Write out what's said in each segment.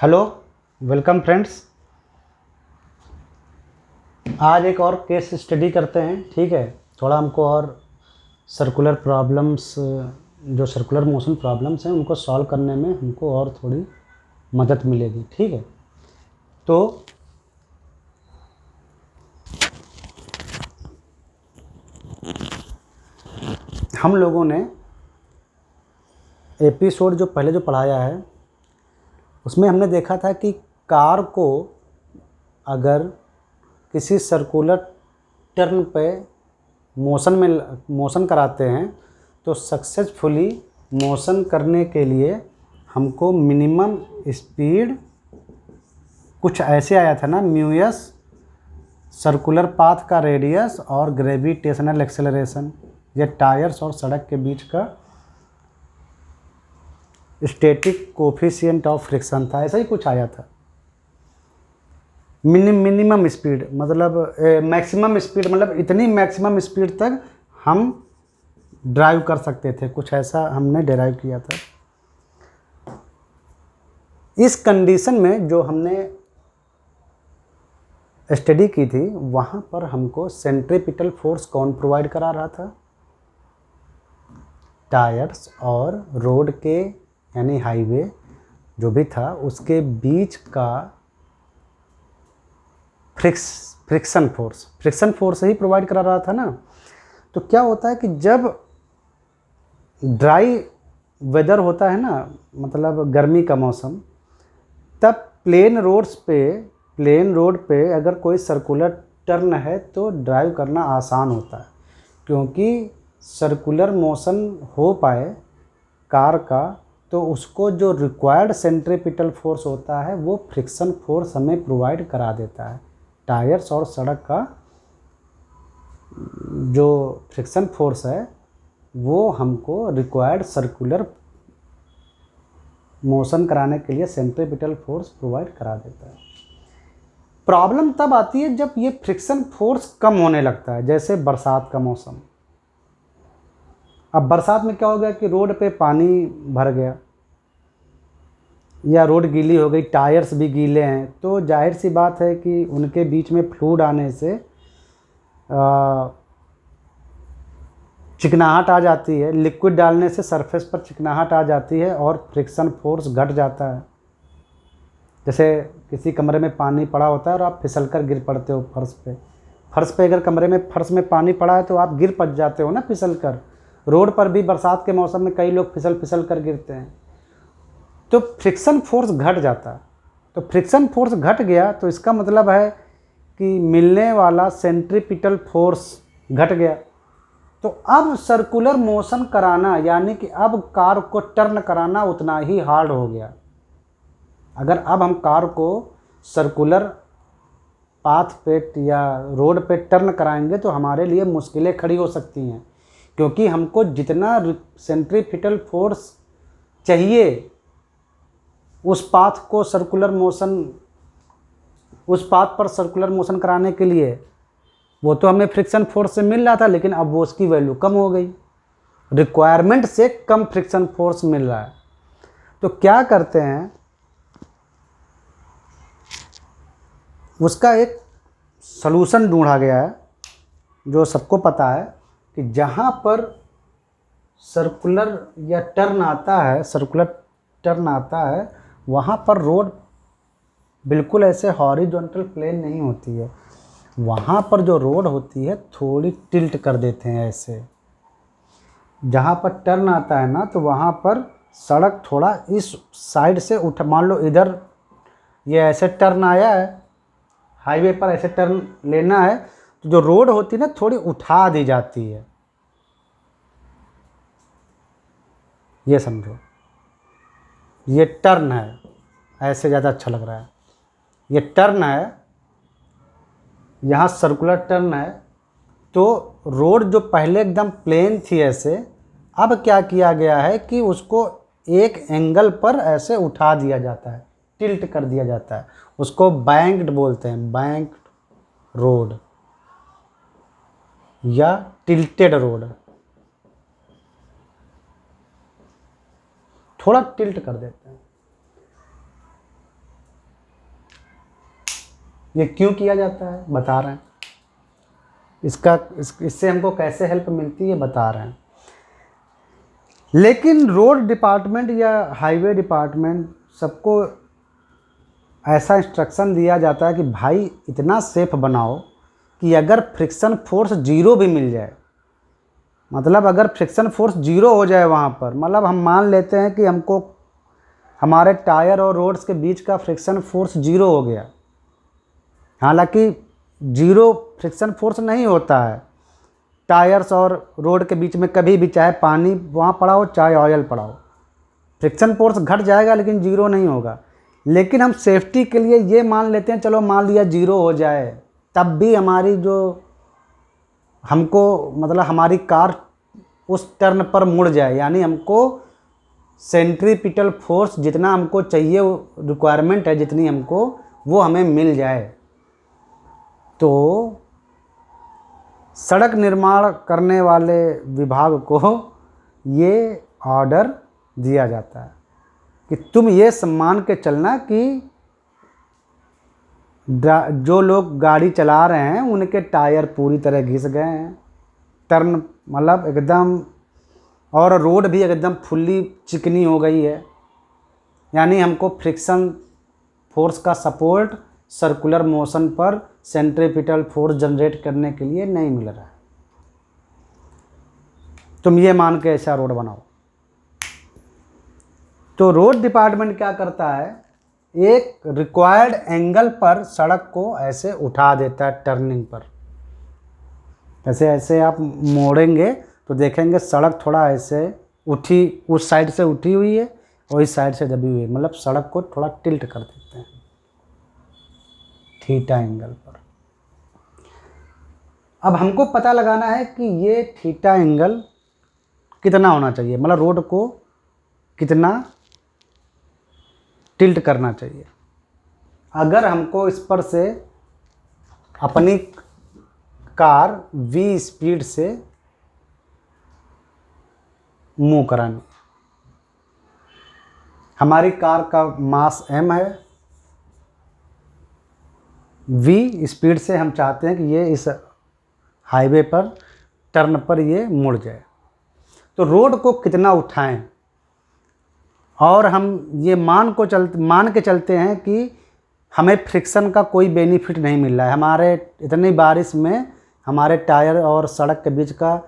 Hello, welcome friends. आज एक और केस स्टडी करते हैं। ठीक है, थोड़ा हमको और सर्कुलर प्रॉब्लम्स, जो सर्कुलर मोशन प्रॉब्लम्स हैं उनको सॉल्व करने में हमको और थोड़ी मदद मिलेगी। ठीक है, तो हम लोगों ने एपिसोड जो पहले जो पढ़ाया है उसमें हमने देखा था कि कार को अगर किसी सर्कुलर टर्न पे मोशन कराते हैं तो सक्सेसफुली मोशन करने के लिए हमको मिनिमम स्पीड कुछ ऐसे आया था ना, म्यूएस, सर्कुलर पाथ का रेडियस और ग्रेविटेशनल एक्सेलरेशन। ये टायर्स और सड़क के बीच का स्टैटिक कोफिशिएंट ऑफ फ्रिक्शन था, ऐसा ही कुछ आया था। मिनिमम स्पीड मतलब मैक्सिमम स्पीड, मतलब इतनी मैक्सिमम स्पीड तक हम ड्राइव कर सकते थे, कुछ ऐसा हमने डिराइव किया था। इस कंडीशन में जो हमने स्टडी की थी वहाँ पर हमको सेंट्रीपिटल फोर्स कौन प्रोवाइड करा रहा था? टायर्स और रोड के यानी हाईवे जो भी था उसके बीच का फ्रिक्शन फोर्स ही प्रोवाइड करा रहा था ना। तो क्या होता है कि जब ड्राई वेदर होता है ना, मतलब गर्मी का मौसम, तब प्लेन रोड पे अगर कोई सर्कुलर टर्न है तो ड्राइव करना आसान होता है, क्योंकि सर्कुलर मोशन हो पाए कार का तो उसको जो रिक्वायर्ड सेंट्रीपिटल फोर्स होता है वो फ्रिक्शन फोर्स हमें प्रोवाइड करा देता है। टायर्स और सड़क का जो फ्रिक्शन फोर्स है वो हमको रिक्वायर्ड सर्कुलर मोशन कराने के लिए सेंट्रीपिटल फोर्स प्रोवाइड करा देता है। प्रॉब्लम तब आती है जब ये फ्रिक्शन फोर्स कम होने लगता है, जैसे बरसात का मौसम। अब बरसात में क्या हो गया कि रोड पे पानी भर गया या रोड गीली हो गई, टायर्स भी गीले हैं, तो जाहिर सी बात है कि उनके बीच में फ्लूइड आने से चिकनाहट आ जाती है। लिक्विड डालने से सरफेस पर चिकनाहट आ जाती है और फ्रिक्शन फोर्स घट जाता है। जैसे किसी कमरे में पानी पड़ा होता है और आप फिसल कर गिर पड़ते हो फर्श पे अगर कमरे में फर्श में पानी पड़ा है तो आप गिर पड़ जाते हो ना फिसल कर। रोड पर भी बरसात के मौसम में कई लोग फिसल कर गिरते हैं, तो फ्रिक्शन फोर्स घट जाता है। तो फ्रिक्शन फोर्स घट गया तो इसका मतलब है कि मिलने वाला सेंट्रीपिटल फोर्स घट गया। तो अब सर्कुलर मोशन कराना, यानी कि अब कार को टर्न कराना उतना ही हार्ड हो गया। अगर अब हम कार को सर्कुलर पाथ पे या रोड पे टर्न कराएंगे तो हमारे लिए मुश्किलें खड़ी हो सकती हैं, क्योंकि हमको जितना सेंट्रीपिटल फोर्स चाहिए उस पाथ पर सर्कुलर मोशन कराने के लिए, वो तो हमें फ्रिक्शन फोर्स से मिल रहा था, लेकिन अब वो उसकी वैल्यू कम हो गई, रिक्वायरमेंट से कम फ्रिक्शन फोर्स मिल रहा है। तो क्या करते हैं, उसका एक सलूशन ढूंढा गया है जो सबको पता है कि जहाँ पर सर्कुलर टर्न आता है वहाँ पर रोड बिल्कुल ऐसे हॉरिजॉन्टल प्लेन नहीं होती है। वहाँ पर जो रोड होती है थोड़ी टिल्ट कर देते हैं ऐसे। जहाँ पर टर्न आता है ना तो वहाँ पर सड़क थोड़ा इस साइड से मान लो इधर ये ऐसे टर्न आया है, हाईवे पर ऐसे टर्न लेना है, तो जो रोड होती है ना थोड़ी उठा दी जाती है। ये समझो, ये टर्न है, ऐसे ज़्यादा अच्छा लग रहा है। ये टर्न है, यहाँ सर्कुलर टर्न है, तो रोड जो पहले एकदम प्लेन थी ऐसे, अब क्या किया गया है कि उसको एक एंगल पर ऐसे उठा दिया जाता है, टिल्ट कर दिया जाता है। उसको बैंक्ड बोलते हैं, बैंक्ड रोड या टिल्टेड रोड। थोड़ा टिल्ट कर देते हैं। ये क्यों किया जाता है बता रहे हैं। इससे हमको कैसे हेल्प मिलती है बता रहे हैं। लेकिन रोड डिपार्टमेंट या हाईवे डिपार्टमेंट सबको ऐसा इंस्ट्रक्शन दिया जाता है कि भाई इतना सेफ बनाओ कि अगर फ्रिक्शन फोर्स 0 भी मिल जाए, मतलब अगर फ्रिक्शन फोर्स 0 हो जाए वहाँ पर, मतलब हम मान लेते हैं कि हमको हमारे टायर और रोड्स के बीच का फ्रिक्शन फोर्स 0 हो गया। हालांकि 0 फ्रिक्शन फोर्स नहीं होता है टायर्स और रोड के बीच में कभी भी, चाहे पानी वहाँ पड़ा हो चाहे ऑयल पड़ा हो, फ्रिक्शन फोर्स घट जाएगा लेकिन 0 नहीं होगा। लेकिन हम सेफ्टी के लिए ये मान लेते हैं, चलो मान लिया 0 हो जाए, तब भी हमारी जो हमको मतलब हमारी कार उस टर्न पर मुड़ जाए, यानी हमको सेंट्रीपिटल फोर्स जितना हमको चाहिए, रिक्वायरमेंट है जितनी हमको, वो हमें मिल जाए। तो सड़क निर्माण करने वाले विभाग को ये ऑर्डर दिया जाता है कि तुम ये सम्मान के चलना कि जो लोग गाड़ी चला रहे हैं उनके टायर पूरी तरह घिस गए हैं, टर्न मतलब एकदम, और रोड भी एकदम फुल्ली चिकनी हो गई है, यानी हमको फ्रिक्शन फोर्स का सपोर्ट सर्कुलर मोशन पर सेंट्रीपिटल फोर्स जनरेट करने के लिए नहीं मिल रहा है। तुम ये मान के ऐसा रोड बनाओ। तो रोड डिपार्टमेंट क्या करता है, एक रिक्वायर्ड एंगल पर सड़क को ऐसे उठा देता है टर्निंग पर। ऐसे ऐसे आप मोड़ेंगे तो देखेंगे सड़क थोड़ा ऐसे उठी, उस साइड से उठी हुई है और इस साइड से दबी हुई है, मतलब सड़क को थोड़ा टिल्ट कर देते हैं थीटा एंगल पर। अब हमको पता लगाना है कि ये थीटा एंगल कितना होना चाहिए, मतलब रोड को कितना टिल्ट करना चाहिए। अगर हमको इस पर से अपनी कार v स्पीड से मूव करानी, हमारी कार का मास m है, v स्पीड से हम चाहते हैं कि ये इस हाईवे पर टर्न पर ये मुड़ जाए, तो रोड को कितना उठाएं। और हम ये मान के चलते हैं कि हमें फ्रिक्शन का कोई बेनिफिट नहीं मिल रहा है, हमारे इतनी बारिश में हमारे टायर और सड़क के बीच का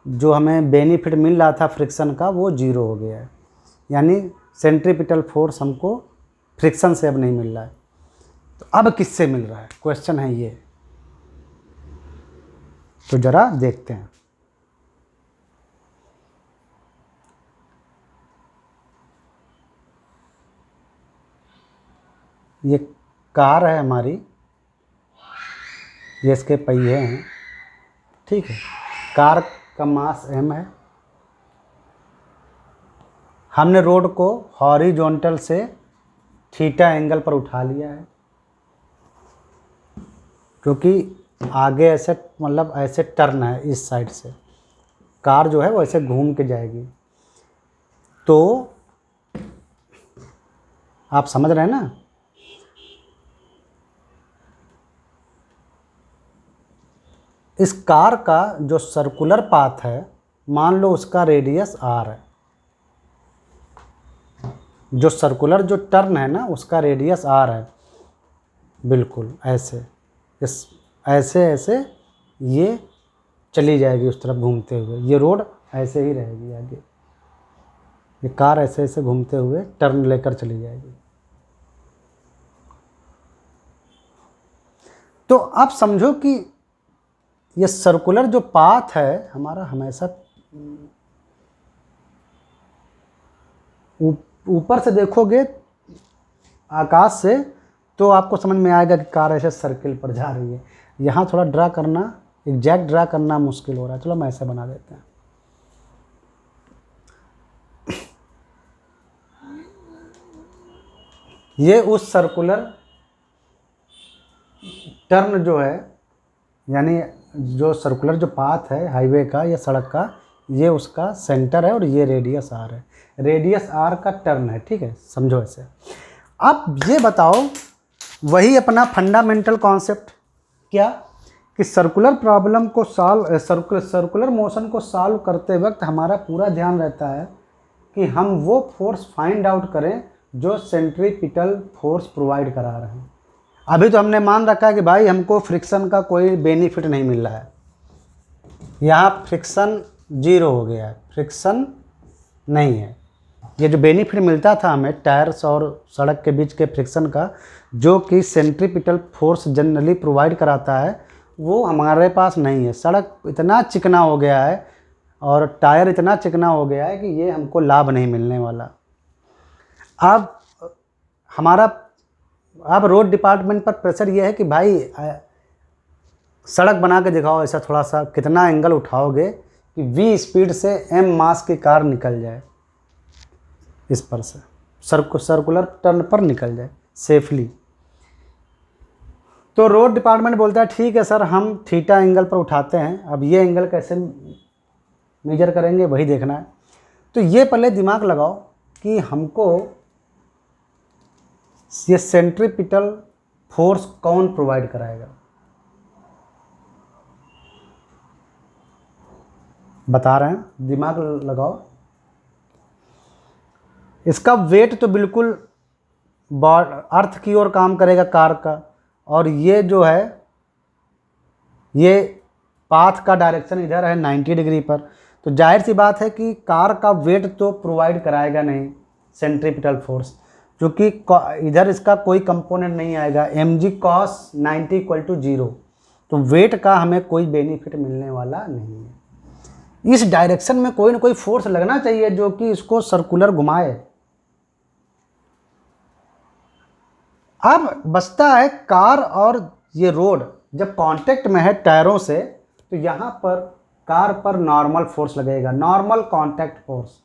जो हमें बेनिफिट मिल रहा था फ्रिक्शन का, वो 0 हो गया है, यानी सेंट्रीपिटल फोर्स हमको फ्रिक्शन से अब नहीं मिल रहा है। तो अब किससे मिल रहा है, क्वेश्चन है ये। तो ज़रा देखते हैं। ये कार है हमारी, ये इसके पहिए हैं, ठीक है। कार का मास m है। हमने रोड को हॉरिजॉन्टल से थीटा एंगल पर उठा लिया है, क्योंकि आगे ऐसे मतलब ऐसे टर्न है, इस साइड से कार जो है वो ऐसे घूम के जाएगी। तो आप समझ रहे हैं ना, इस कार का जो सर्कुलर पाथ है, मान लो उसका रेडियस r है, जो सर्कुलर जो टर्न है ना उसका रेडियस r है, बिल्कुल ऐसे ऐसे ऐसे ये चली जाएगी उस तरफ घूमते हुए, ये रोड ऐसे ही रहेगी आगे, ये कार ऐसे ऐसे घूमते हुए टर्न लेकर चली जाएगी। तो आप समझो कि ये सर्कुलर जो पाथ है हमारा हमेशा ऊपर से देखोगे आकाश से तो आपको समझ में आएगा कि कार ऐसे सर्किल पर जा रही है। यहाँ थोड़ा ड्रा करना, एग्जैक्ट ड्रा करना मुश्किल हो रहा है, चलो हम ऐसे बना देते हैं। ये उस सर्कुलर टर्न जो है, यानी जो सर्कुलर जो पाथ है हाईवे का या सड़क का, ये उसका सेंटर है और ये रेडियस r है, रेडियस r का टर्न है, ठीक है, समझो ऐसे। अब ये बताओ वही अपना फंडामेंटल कॉन्सेप्ट क्या कि सर्कुलर प्रॉब्लम को सर्कुलर मोशन को सॉल्व करते वक्त हमारा पूरा ध्यान रहता है कि हम वो फोर्स फाइंड आउट करें जो सेंट्रीपिटल फोर्स प्रोवाइड करा रहे हैं। अभी तो हमने मान रखा है कि भाई हमको फ्रिक्शन का कोई बेनिफिट नहीं मिल रहा है, यहाँ फ्रिक्शन 0 हो गया है, फ्रिक्शन नहीं है। ये जो बेनिफिट मिलता था हमें टायर्स और सड़क के बीच के फ्रिक्शन का, जो कि सेंट्रीपिटल फोर्स जनरली प्रोवाइड कराता है, वो हमारे पास नहीं है। सड़क इतना चिकना हो गया है और टायर इतना चिकना हो गया है कि ये हमको लाभ नहीं मिलने वाला। अब हमारा अब रोड डिपार्टमेंट पर प्रेशर ये है कि भाई सड़क बना के दिखाओ, ऐसा थोड़ा सा कितना एंगल उठाओगे कि V स्पीड से M मास की कार निकल जाए, इस पर से सर्कुलर टर्न पर निकल जाए सेफली। तो रोड डिपार्टमेंट बोलता है ठीक है सर, हम थीटा एंगल पर उठाते हैं। अब ये एंगल कैसे मेजर करेंगे वही देखना है। तो ये पहले दिमाग लगाओ कि हमको ये सेंट्रीपिटल फोर्स कौन प्रोवाइड कराएगा, बता रहे हैं, दिमाग लगाओ। इसका वेट तो बिल्कुल अर्थ की ओर काम करेगा कार का, और ये जो है ये पाथ का डायरेक्शन इधर है 90 डिग्री पर, तो जाहिर सी बात है कि कार का वेट तो प्रोवाइड कराएगा नहीं सेंट्रीपिटल फोर्स, क्योंकि इधर इसका कोई कंपोनेंट नहीं आएगा। mg cos 90 = 0, तो वेट का हमें कोई बेनिफिट मिलने वाला नहीं है। इस डायरेक्शन में कोई ना कोई फोर्स लगना चाहिए जो कि इसको सर्कुलर घुमाए। अब बचता है कार और ये रोड जब कांटेक्ट में है टायरों से, तो यहाँ पर कार पर नॉर्मल फोर्स लगेगा, नॉर्मल कांटेक्ट फोर्स।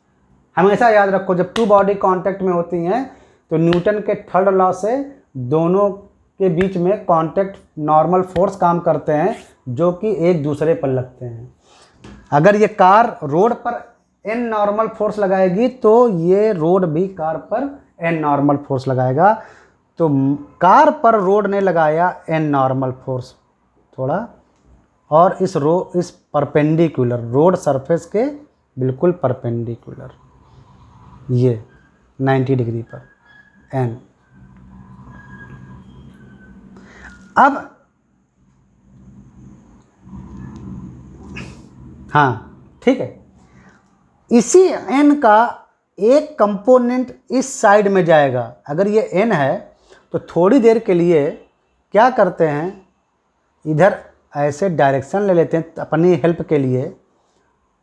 हमेशा याद रखो, जब टू बॉडी कांटेक्ट में होती हैं तो न्यूटन के थर्ड लॉ से दोनों के बीच में कांटेक्ट नॉर्मल फोर्स काम करते हैं, जो कि एक दूसरे पर लगते हैं। अगर ये कार रोड पर n नॉर्मल फोर्स लगाएगी तो ये रोड भी कार पर n नॉर्मल फोर्स लगाएगा। तो कार पर रोड ने लगाया n नॉर्मल फोर्स थोड़ा, और इस परपेंडिकुलर रोड सरफेस के बिल्कुल परपेंडिकुलर ये 90 डिग्री पर n। अब हाँ ठीक है, इसी n का एक कंपोनेंट इस साइड में जाएगा। अगर ये n है तो थोड़ी देर के लिए क्या करते हैं, इधर ऐसे डायरेक्शन ले लेते हैं अपनी हेल्प के लिए,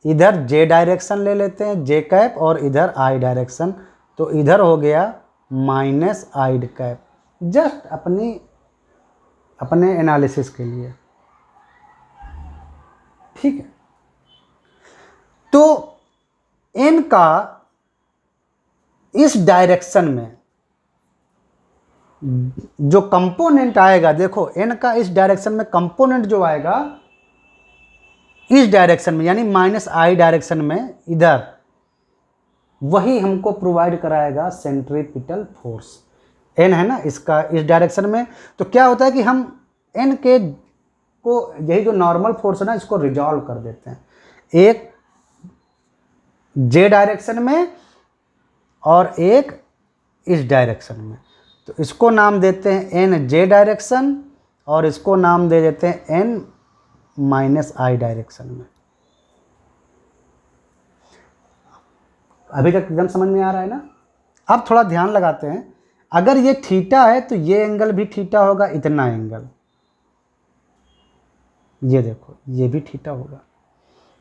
इधर j डायरेक्शन ले लेते हैं j कैप, और इधर I डायरेक्शन, तो इधर हो गया -I कैप, जस्ट अपने एनालिसिस के लिए। ठीक है, तो n का इस डायरेक्शन में जो कंपोनेंट आएगा, देखो n का इस डायरेक्शन में कंपोनेंट जो आएगा इस डायरेक्शन में, यानी -I डायरेक्शन में इधर, वही हमको प्रोवाइड कराएगा सेंट्रीपिटल फोर्स। n है ना इसका इस डायरेक्शन में, तो क्या होता है कि हम n के को, यही जो नॉर्मल फोर्स है ना, इसको रिजॉल्व कर देते हैं, एक j डायरेक्शन में और एक इस डायरेक्शन में। तो इसको नाम देते हैं nj डायरेक्शन, और इसको नाम दे देते हैं n-I डायरेक्शन में। अभी तक एकदम समझ में आ रहा है ना? अब थोड़ा ध्यान लगाते हैं, अगर ये थीटा है तो ये एंगल भी थीटा होगा, इतना एंगल, ये देखो ये भी थीटा होगा।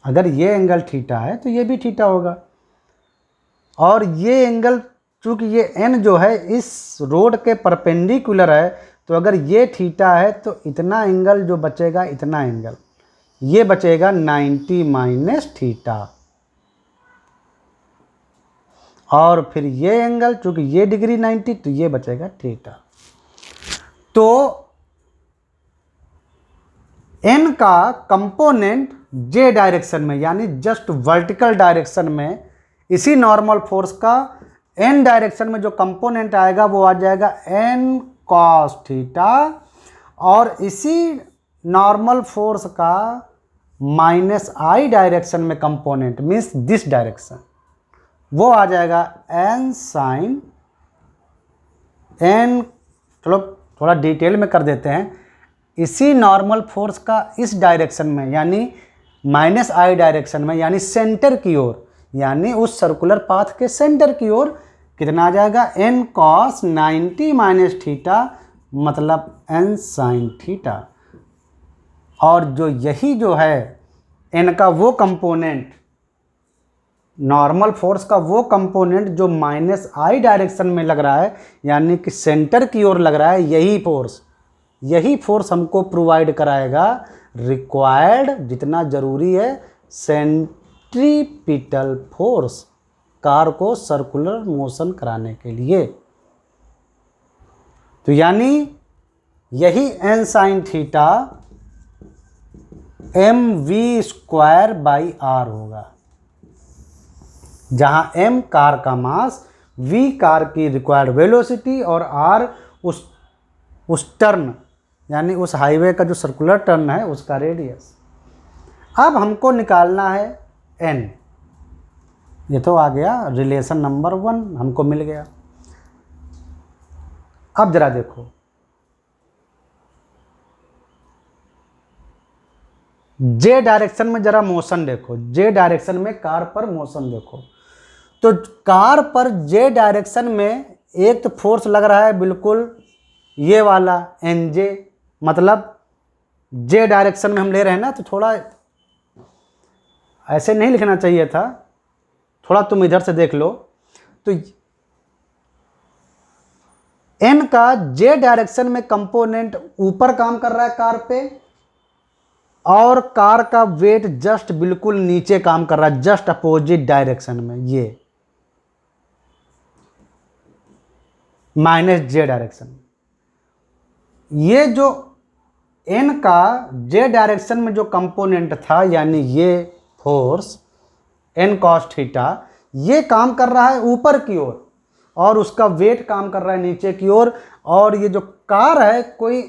अगर ये एंगल थीटा है तो ये भी थीटा होगा, और ये एंगल चूँकि ये n जो है इस रोड के परपेंडिकुलर है, तो अगर ये थीटा है तो इतना एंगल जो बचेगा, इतना एंगल ये बचेगा 90 - थीटा, और फिर ये एंगल चूँकि ये डिग्री 90, तो ये बचेगा थीटा। तो n का कंपोनेंट j डायरेक्शन में, यानी जस्ट वर्टिकल डायरेक्शन में, इसी नॉर्मल फोर्स का n डायरेक्शन में जो कंपोनेंट आएगा वो आ जाएगा n कॉस थीटा, और इसी नॉर्मल फोर्स का माइनस आई डायरेक्शन में कंपोनेंट मीन्स दिस डायरेक्शन, वो आ जाएगा एन साइन एन। चलो थोड़ा डिटेल में कर देते हैं। इसी नॉर्मल फोर्स का इस डायरेक्शन में यानी माइनस आई डायरेक्शन में यानी सेंटर की ओर, यानी उस सर्कुलर पाथ के सेंटर की ओर कितना आ जाएगा, एन कॉस 90 माइनस थीटा मतलब एन साइन थीटा। और जो यही जो है एन का वो कंपोनेंट, नॉर्मल फोर्स का वो कंपोनेंट जो माइनस आई डायरेक्शन में लग रहा है यानी कि सेंटर की ओर लग रहा है, यही फोर्स हमको प्रोवाइड कराएगा रिक्वायर्ड, जितना ज़रूरी है, सेंट्रीपिटल फोर्स कार को सर्कुलर मोशन कराने के लिए। तो यानी यही N sine theta M V square by R होगा, जहां एम कार का मास, वी कार की रिक्वायर्ड वेलोसिटी और आर उस टर्न यानी उस हाईवे का जो सर्कुलर टर्न है उसका रेडियस। अब हमको निकालना है एन। ये तो आ गया रिलेशन नंबर 1 हमको मिल गया। अब जरा देखो, जे डायरेक्शन में जरा मोशन देखो, जे डायरेक्शन में कार पर मोशन देखो। तो कार पर जे डायरेक्शन में एक तो फोर्स लग रहा है बिल्कुल ये वाला एन जे, मतलब जे डायरेक्शन में हम ले रहे हैं ना, तो थोड़ा ऐसे नहीं लिखना चाहिए था, थोड़ा तुम इधर से देख लो। तो एन का जे डायरेक्शन में कंपोनेंट ऊपर काम कर रहा है कार पे, और कार का वेट जस्ट बिल्कुल नीचे काम कर रहा है, जस्ट अपोजिट डायरेक्शन में, ये माइनस जे डायरेक्शन। ये जो एन का जे डायरेक्शन में जो कंपोनेंट था यानी ये फोर्स एन कॉस थीटा, ये काम कर रहा है ऊपर की ओर और उसका वेट काम कर रहा है नीचे की ओर, और ये जो कार है कोई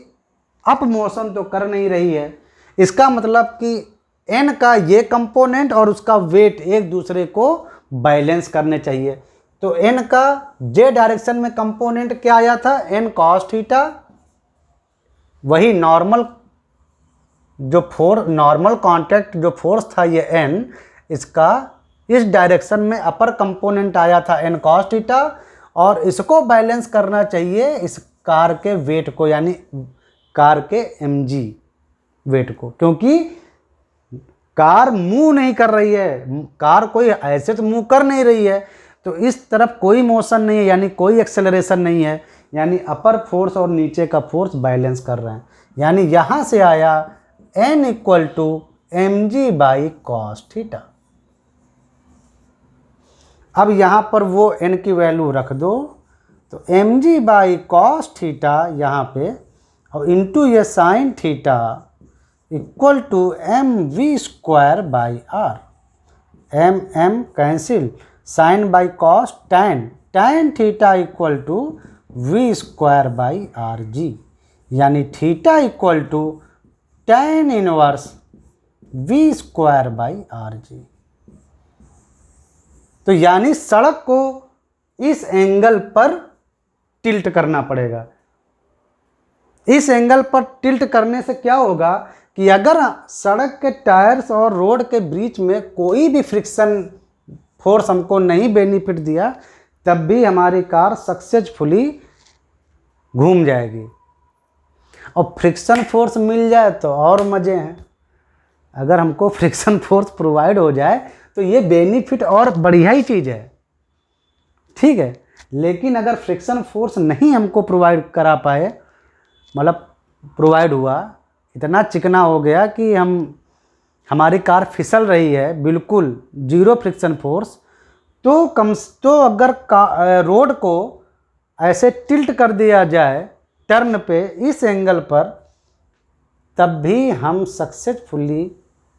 अप मोशन तो कर नहीं रही है। इसका मतलब कि एन का ये कंपोनेंट और उसका वेट एक दूसरे को बैलेंस करने चाहिए। तो एन का जे डायरेक्शन में कंपोनेंट क्या आया था, एन कॉस थीटा, वही नॉर्मल कांटेक्ट जो फोर्स था ये एन, इसका इस डायरेक्शन में अपर कंपोनेंट आया था एन कॉस थीटा, और इसको बैलेंस करना चाहिए इस कार के वेट को यानी कार के mg वेट को, क्योंकि कार मूव नहीं कर रही है, कार कोई ऐसे तो मूव कर नहीं रही है, तो इस तरफ कोई मोशन नहीं है यानी कोई एक्सेलरेशन नहीं है, यानी अपर फोर्स और नीचे का फोर्स बैलेंस कर रहे हैं। यानी यहाँ से आया n equal to M G by cos theta. अब यहाँ पर वो n की वैल्यू रख दो, तो M G by cos theta यहाँ पे, और इंटू ये sine theta equal to M V square by R, M M cancel, sine by cos tan theta equal to V square by R G, यानी theta equal to tan inverse V square by R G. तो यानी सड़क को इस angle पर tilt करना पड़ेगा। इस एंगल पर टिल्ट करने से क्या होगा कि अगर सड़क के टायर्स और रोड के बीच में कोई भी फ्रिक्शन फोर्स हमको नहीं बेनिफिट दिया, तब भी हमारी कार सक्सेसफुली घूम जाएगी। और फ्रिक्शन फोर्स मिल जाए तो और मज़े हैं। अगर हमको फ्रिक्शन फोर्स प्रोवाइड हो जाए तो ये बेनिफिट और बढ़िया ही चीज़ है, ठीक है। लेकिन अगर फ्रिक्शन फोर्स नहीं हमको प्रोवाइड करा पाए, मतलब प्रोवाइड हुआ, इतना चिकना हो गया कि हमारी कार फिसल रही है, बिल्कुल जीरो फ्रिक्शन फोर्स, तो अगर रोड को ऐसे टिल्ट कर दिया जाए टर्न पे इस एंगल पर, तब भी हम सक्सेसफुली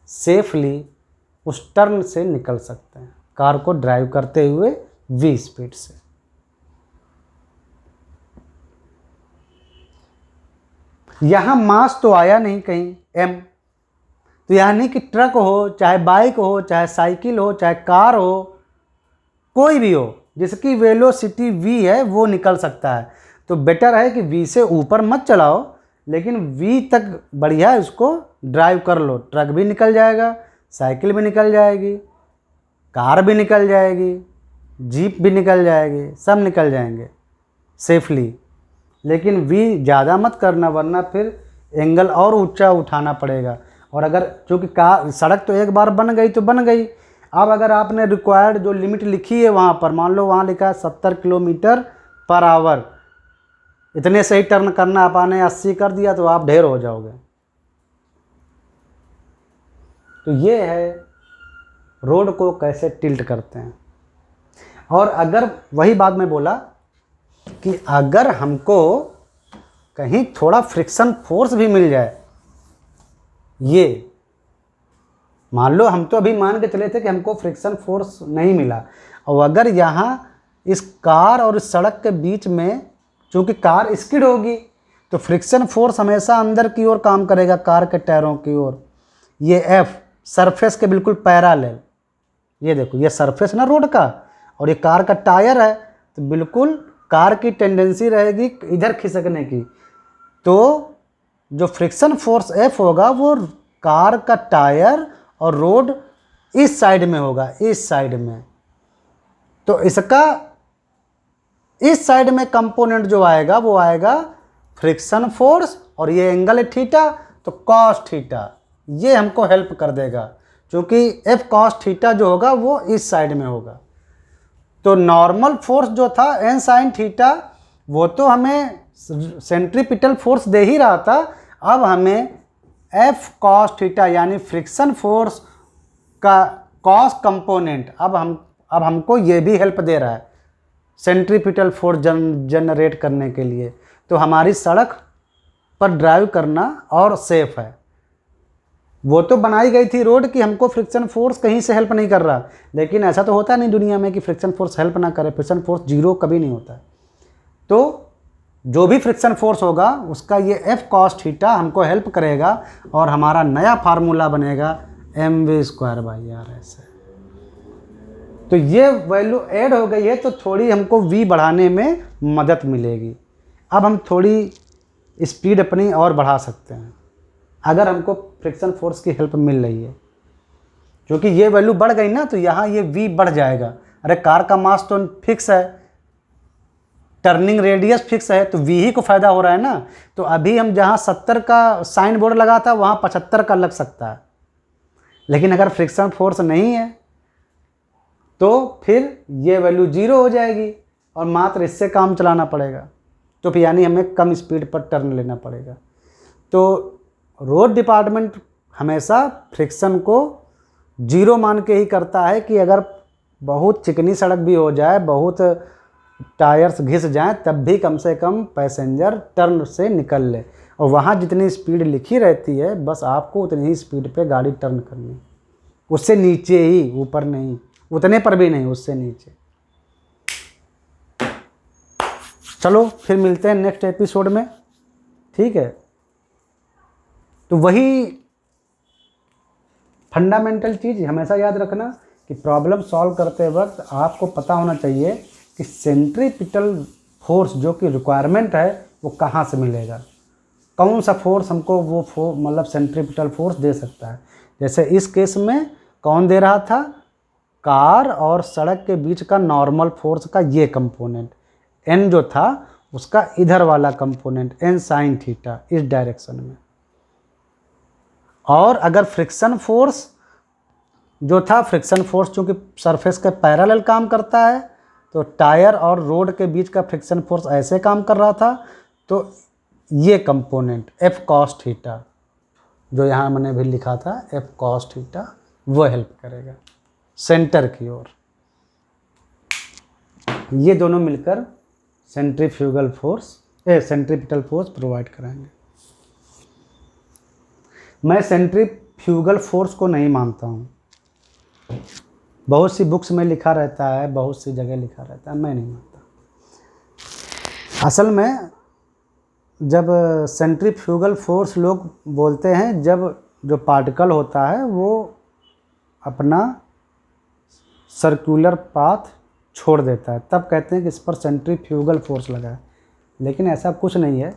सेफली उस टर्न से निकल सकते हैं कार को ड्राइव करते हुए वी स्पीड से। यहाँ मास तो आया नहीं कहीं m, तो यानी कि ट्रक हो, चाहे बाइक हो, चाहे साइकिल हो, चाहे कार हो, कोई भी हो जिसकी वेलोसिटी v है वो निकल सकता है। तो बेटर है कि v से ऊपर मत चलाओ, लेकिन v तक बढ़िया इसको ड्राइव कर लो। ट्रक भी निकल जाएगा, साइकिल भी निकल जाएगी, कार भी निकल जाएगी, जीप भी निकल जाएगी, सब निकल जाएंगे सेफली। लेकिन v ज़्यादा मत करना, वरना फिर एंगल और ऊंचा उठाना पड़ेगा। और अगर चूँकि कार सड़क तो एक बार बन गई तो बन गई, अब अगर आपने रिक्वायर्ड जो लिमिट लिखी है वहाँ पर, मान लो वहाँ लिखा है 70 किलोमीटर पर आवर, इतने से ही टर्न करना, आपने 80 कर दिया तो आप ढेर हो जाओगे। तो ये है रोड को कैसे टिल्ट करते हैं। और अगर वही बात मैं बोला कि अगर हमको कहीं थोड़ा फ्रिक्शन फोर्स भी मिल जाए, ये मान लो हम तो अभी मान के चले थे कि हमको फ्रिक्शन फोर्स नहीं मिला, और अगर यहाँ इस कार और इस सड़क के बीच में, चूँकि कार स्किड होगी तो फ्रिक्शन फोर्स हमेशा अंदर की ओर काम करेगा, कार के टायरों की ओर। ये एफ सरफेस के बिल्कुल पैरेलल, ये देखो ये सरफेस ना रोड का, और ये कार का टायर है, तो बिल्कुल कार की टेंडेंसी रहेगी इधर खिसकने की। तो जो फ्रिक्शन फोर्स एफ होगा वो कार का टायर और रोड इस साइड में होगा, इस साइड में। तो इसका इस साइड में कंपोनेंट जो आएगा वो आएगा फ्रिक्शन फोर्स, और ये एंगल है थीटा, तो कॉस थीटा ये हमको हेल्प कर देगा, क्योंकि एफ कॉस थीटा जो होगा वो इस साइड में होगा। तो नॉर्मल फोर्स जो था एन साइन थीटा, वो तो हमें सेंट्रीपिटल फोर्स दे ही रहा था, अब हमें एफ कॉस थीटा यानी फ्रिक्शन फोर्स का कॉस कंपोनेंट अब हमको ये भी हेल्प दे रहा है सेंट्रीपिटल फोर्स जनरेट करने के लिए। तो हमारी सड़क पर ड्राइव करना और सेफ है। वो तो बनाई गई थी रोड की, हमको फ्रिक्शन फोर्स कहीं से हेल्प नहीं कर रहा, लेकिन ऐसा तो होता नहीं दुनिया में कि फ्रिक्शन फोर्स हेल्प ना करे। फ्रिक्शन फोर्स जीरो कभी नहीं होता है। तो जो भी फ्रिक्शन फोर्स होगा उसका ये एफ कॉस थीटा हमको हेल्प करेगा, और हमारा नया फार्मूला बनेगा mv²/r ऐसे। तो ये वैल्यू ऐड हो गई है, तो थोड़ी हमको v बढ़ाने में मदद मिलेगी। अब हम थोड़ी स्पीड अपनी और बढ़ा सकते हैं अगर हमको फ्रिक्शन फोर्स की हेल्प मिल रही है, क्योंकि ये वैल्यू बढ़ गई ना, तो यहाँ ये v बढ़ जाएगा। अरे कार का मास तो फिक्स है, टर्निंग रेडियस फिक्स है, तो v ही को फ़ायदा हो रहा है ना। तो अभी हम जहाँ 70 का साइन बोर्ड लगा था वहाँ 75 का लग सकता है, लेकिन अगर फ्रिक्शन फोर्स नहीं है तो फिर ये वैल्यू 0 हो जाएगी, और मात्र इससे काम चलाना पड़ेगा। तो फिर यानी हमें कम स्पीड पर टर्न लेना पड़ेगा। तो रोड डिपार्टमेंट हमेशा फ्रिक्शन को 0 मान के ही करता है कि अगर बहुत चिकनी सड़क भी हो जाए, बहुत टायर्स घिस जाएं, तब भी कम से कम पैसेंजर टर्न से निकल ले। और वहाँ जितनी स्पीड लिखी रहती है बस आपको उतनी ही स्पीड पे गाड़ी टर्न करनी, उससे नीचे ही, ऊपर नहीं, उतने पर भी नहीं, उससे नीचे। चलो फिर मिलते हैं नेक्स्ट एपिसोड में, ठीक है। तो वही फंडामेंटल चीज़ हमेशा याद रखना कि प्रॉब्लम सॉल्व करते वक्त आपको पता होना चाहिए कि सेंट्रीपिटल फोर्स जो कि रिक्वायरमेंट है वो कहाँ से मिलेगा, कौन सा फोर्स हमको वो मतलब सेंट्रीपिटल फोर्स दे सकता है। जैसे इस केस में कौन दे रहा था, कार और सड़क के बीच का नॉर्मल फोर्स का ये कंपोनेंट एन जो था, उसका इधर वाला कंपोनेंट एन साइन थीटा इस डायरेक्शन में। और अगर फ्रिक्शन फोर्स जो था, फ्रिक्शन फोर्स चूँकि सरफेस के पैरेलल काम करता है, तो टायर और रोड के बीच का फ्रिक्शन फोर्स ऐसे काम कर रहा था, तो ये कंपोनेंट एफ कॉस थीटा जो यहाँ मैंने भी लिखा था एफ कॉस थीटा, वो हेल्प करेगा सेंटर की ओर। ये दोनों मिलकर centrifugal force centripetal force provide कराएंगे। मैं सेंट्रीफ्यूगल फोर्स को नहीं मानता हूँ, बहुत सी बुक्स में लिखा रहता है, बहुत सी जगह लिखा रहता है, मैं नहीं मानता। असल में जब सेंट्रीफ्यूगल फोर्स लोग बोलते हैं जब जो पार्टिकल होता है वो अपना सर्कुलर पाथ छोड़ देता है, तब कहते हैं कि इस पर सेंट्रीफ्यूगल फोर्स लगा है। लेकिन ऐसा कुछ नहीं है।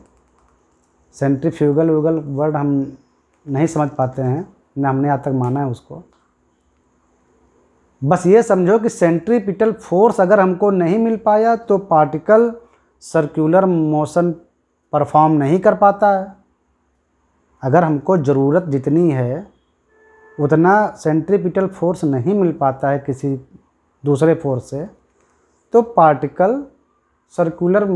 सेंट्रीफ्यूगल वर्ड हम नहीं समझ पाते हैं, न हमने आज तक माना है उसको। बस ये समझो कि सेंट्रीपिटल फोर्स अगर हमको नहीं मिल पाया तो पार्टिकल सर्कुलर मोशन परफॉर्म नहीं कर पाता है। अगर हमको ज़रूरत जितनी है उतना सेंट्रीपिटल फोर्स नहीं मिल पाता है किसी दूसरे फोर्स से, तो पार्टिकल सर्कुलर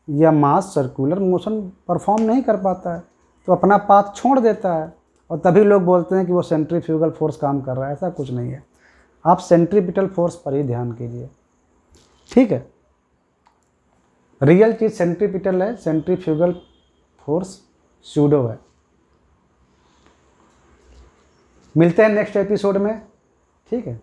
या मास सर्कुलर मोशन परफॉर्म नहीं कर पाता है, तो अपना पाथ छोड़ देता है, और तभी लोग बोलते हैं कि वो सेंट्रीफ्यूगल फोर्स काम कर रहा है। ऐसा कुछ नहीं है। आप सेंट्रीपिटल फोर्स पर ही ध्यान कीजिए, ठीक है। रियल चीज़ सेंट्रीपिटल है, सेंट्रीफ्यूगल फोर्स सूडो है। मिलते हैं नेक्स्ट एपिसोड में, ठीक है।